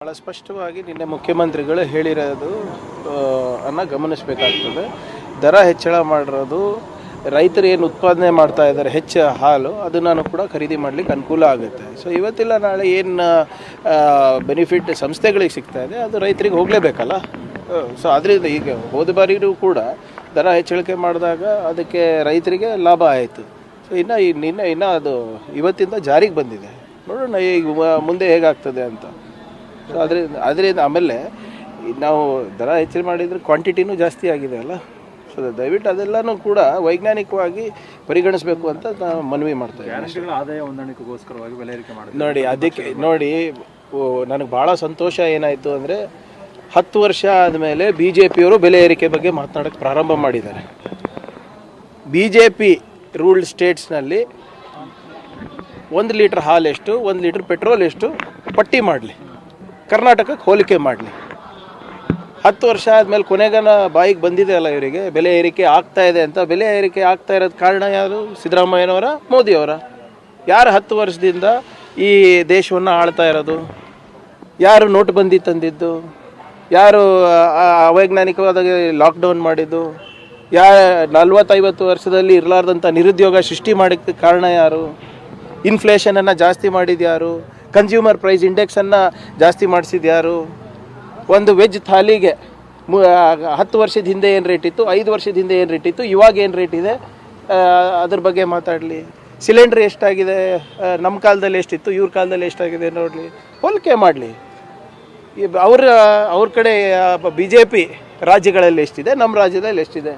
ಭಾಳ ಸ್ಪಷ್ಟವಾಗಿ ನಿನ್ನೆ ಮುಖ್ಯಮಂತ್ರಿಗಳು ಹೇಳಿರೋದು ಅನ್ನ ಗಮನಿಸಬೇಕಾಗ್ತದೆ. ದರ ಹೆಚ್ಚಳ ಮಾಡಿರೋದು ರೈತರು ಏನು ಉತ್ಪಾದನೆ ಮಾಡ್ತಾ ಇದ್ದಾರೆ ಹೆಚ್ಚು ಹಾಲು ಅದನ್ನು ಕೂಡ ಖರೀದಿ ಮಾಡಲಿಕ್ಕೆ ಅನುಕೂಲ ಆಗುತ್ತೆ. ಸೊ ಇವತ್ತಿಲ್ಲ ನಾಳೆ ಏನು ಬೆನಿಫಿಟ್ ಸಂಸ್ಥೆಗಳಿಗೆ ಸಿಗ್ತಾ ಇದೆ ಅದು ರೈತರಿಗೆ ಹೋಗಲೇಬೇಕಲ್ಲ. ಸೊ ಅದರಿಂದ ಈಗ ಹೋದ ಬಾರಿಯೂ ಕೂಡ ದರ ಹೆಚ್ಚಳಿಕೆ ಮಾಡಿದಾಗ ಅದಕ್ಕೆ ರೈತರಿಗೆ ಲಾಭ ಆಯಿತು. ಸೊ ಇನ್ನು ಅದು ಇವತ್ತಿಂದ ಜಾರಿಗೆ ಬಂದಿದೆ. ನೋಡೋಣ ಈಗ ಮುಂದೆ ಹೇಗಾಗ್ತದೆ ಅಂತ. ಸೊ ಅದರಿಂದ ಆಮೇಲೆ ನಾವು ದರ ಹೆಚ್ಚು ಮಾಡಿದರೆ ಕ್ವಾಂಟಿಟಿನೂ ಜಾಸ್ತಿ ಆಗಿದೆ ಅಲ್ಲ. ಸೊ ದಯವಿಟ್ಟು ಅದೆಲ್ಲನೂ ಕೂಡ ವೈಜ್ಞಾನಿಕವಾಗಿ ಪರಿಗಣಿಸಬೇಕು ಅಂತ ನಾವು ಮನವಿ ಮಾಡ್ತಾಯಿದ್ದೀವಿ. ಆದಾಯ ಹೊಂದಾಣಿಕೆಗೋಸ್ಕರವಾಗಿ ಬೆಲೆ ಏರಿಕೆ ಮಾಡಿ ನೋಡಿ ನನಗೆ ಭಾಳ ಸಂತೋಷ ಏನಾಯಿತು ಅಂದರೆ 10 ವರ್ಷ ಆದಮೇಲೆ BJPಯವರು ಬೆಲೆ ಏರಿಕೆ ಬಗ್ಗೆ ಮಾತನಾಡೋಕ್ಕೆ ಪ್ರಾರಂಭ ಮಾಡಿದ್ದಾರೆ. BJP ರೂಲ್ಡ್ ಸ್ಟೇಟ್ಸ್ನಲ್ಲಿ 1 ಲೀಟ್ರ್ ಹಾಲು ಎಷ್ಟು, 1 ಲೀಟ್ರ್ ಪೆಟ್ರೋಲ್ ಎಷ್ಟು ಪಟ್ಟಿ ಮಾಡಲಿ, ಕರ್ನಾಟಕಕ್ಕೆ ಹೋಲಿಕೆ ಮಾಡಲಿ. 10 ವರ್ಷ ಆದಮೇಲೆ ಕೊನೆಗನ ಬಾಯಿಗೆ ಬಂದಿದೆ ಅಲ್ಲ ಇವರಿಗೆ ಬೆಲೆ ಏರಿಕೆ ಆಗ್ತಾ ಇದೆ ಅಂತ. ಬೆಲೆ ಏರಿಕೆ ಆಗ್ತಾ ಇರೋದು ಕಾರಣ ಯಾರು? ಸಿದ್ದರಾಮಯ್ಯನವರ, ಮೋದಿಯವರ? ಯಾರು 10 ವರ್ಷದಿಂದ ಈ ದೇಶವನ್ನು ಆಳ್ತಾ ಇರೋದು? ಯಾರು ನೋಟ್ಬಂದಿ ತಂದಿದ್ದು? ಯಾರು ಅವೈಜ್ಞಾನಿಕವಾದ ಲಾಕ್ಡೌನ್ ಮಾಡಿದ್ದು? 40-50 ವರ್ಷದಲ್ಲಿ ಇರಲಾರ್ದಂಥ ನಿರುದ್ಯೋಗ ಸೃಷ್ಟಿ ಮಾಡೋಕ್ಕೆ ಕಾರಣ ಯಾರು? ಇನ್ಫ್ಲೇಷನನ್ನು ಜಾಸ್ತಿ ಮಾಡಿದ್ದು ಯಾರು? ಕನ್ಸ್ಯೂಮರ್ ಪ್ರೈಸ್ ಇಂಡೆಕ್ಸನ್ನು ಜಾಸ್ತಿ ಮಾಡಿಸಿದ್ದು ಯಾರು? ಒಂದು ವೆಜ್ ಥಾಲಿಗೆ 10 ವರ್ಷದ ಹಿಂದೆ ಏನು ರೇಟ್ ಇತ್ತು, 5 ವರ್ಷದ ಹಿಂದೆ ಏನು ರೇಟ್ ಇತ್ತು, ಇವಾಗ ಏನು ರೇಟ್ ಇದೆ ಅದ್ರ ಬಗ್ಗೆ ಮಾತಾಡಲಿ. ಸಿಲಿಂಡ್ರ್ ಎಷ್ಟಾಗಿದೆ, ನಮ್ಮ ಕಾಲದಲ್ಲಿ ಎಷ್ಟಿತ್ತು, ಇವ್ರ ಕಾಲದಲ್ಲಿ ಎಷ್ಟಾಗಿದೆ ನೋಡಲಿ, ಹೋಲಿಕೆ ಮಾಡಲಿ. ಅವ್ರ ಕಡೆ BJP ರಾಜ್ಯಗಳಲ್ಲಿ ಎಷ್ಟಿದೆ, ನಮ್ಮ ರಾಜ್ಯದಲ್ಲಿ ಎಷ್ಟಿದೆ.